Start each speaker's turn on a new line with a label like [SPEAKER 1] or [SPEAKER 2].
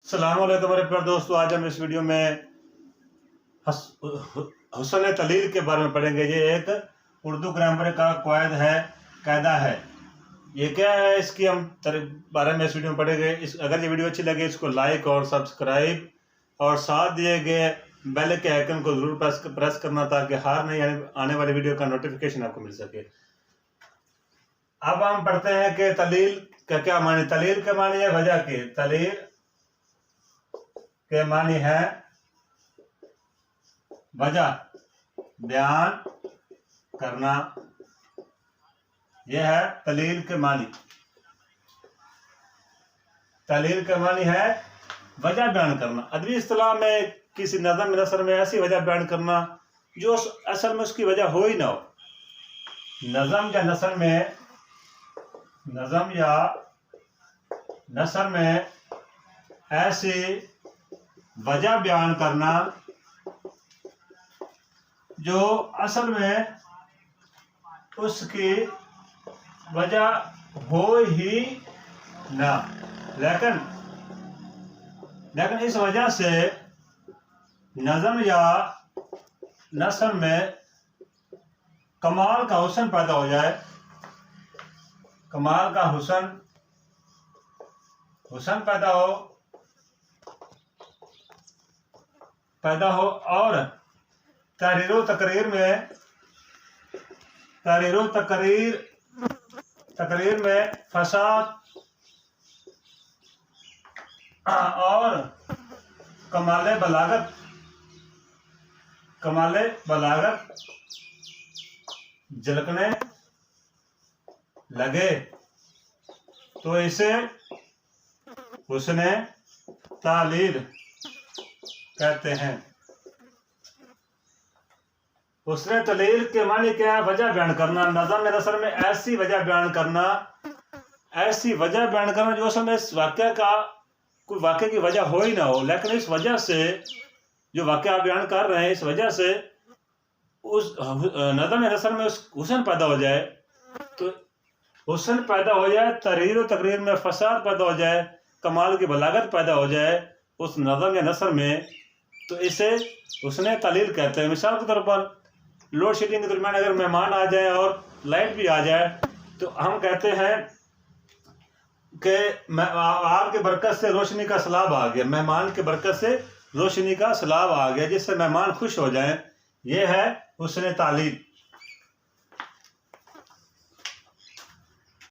[SPEAKER 1] السلام علیکم میرے پیارے دوستو، آج ہم اس ویڈیو میں حسن تعلیل کے بارے میں پڑھیں گے۔ یہ ایک اردو گرامر کا قاعدہ ہے۔ یہ کیا ہے، اس کی ہم بارے میں اس ویڈیو میں پڑھیں گے۔ اگر یہ ویڈیو اچھی لگے اس کو لائک اور سبسکرائب اور ساتھ دیے گئے بیل کے آئیکن کو ضرور پریس کرنا تاکہ ہر نئی آنے والی ویڈیو کا نوٹیفیکیشن آپ کو مل سکے۔ اب ہم پڑھتے ہیں کہ تعلیل کا کیا معنی۔ تعلیل کا معنی ہے وجہ کی۔ تعلیل کے معنی ہے وجہ بیان کرنا، یہ ہے تعلیل کے معنی۔ تعلیل کا معنی ہے وجہ بیان کرنا۔ ادبی اصطلاح میں کسی نظم نثر میں ایسی وجہ بیان کرنا جو اصل میں اس کی وجہ ہو ہی نہ ہو۔ نظم یا نثر میں ایسی وجہ بیان کرنا جو اصل میں اس کی وجہ ہو ہی نہ، لیکن اس وجہ سے نظم یا نثر میں کمال کا حسن پیدا ہو جائے، کمال کا حسن پیدا ہو اور تحریر و تقریر میں فساد اور کمال بلاغت جھلکنے لگے تو اسے حسن تعلیل کہتے ہیں۔ حسن تعلیل کے معنی کیا ہے؟ وجہ بیان کرنا۔ نظم نثر میں ایسی وجہ بیان کرنا جو اصل میں اس کوئی واقعہ کی وجہ ہو ہی نہ ہو، لیکن اس وجہ سے جو واقعہ آپ بیان کر رہے ہیں اس وجہ سے اس نظم نثر میں اس حسن پیدا ہو جائے، تو حسن پیدا ہو جائے، تحریر و تقریر میں فساد پیدا ہو جائے، کمال کی بلاغت پیدا ہو جائے اس نظم یا نثر میں، تو اسے حسن تعلیل کہتے ہیں۔ مثال کے طور پر لوڈ شیڈنگ کے درمیان اگر مہمان آ جائے اور لائٹ بھی آ جائے تو ہم کہتے ہیں کہ آپ کی برکت سے روشنی کا سیلاب آ گیا، مہمان کی برکت سے روشنی کا سیلاب آ گیا، جس سے مہمان خوش ہو جائیں، یہ ہے حسن تعلیل۔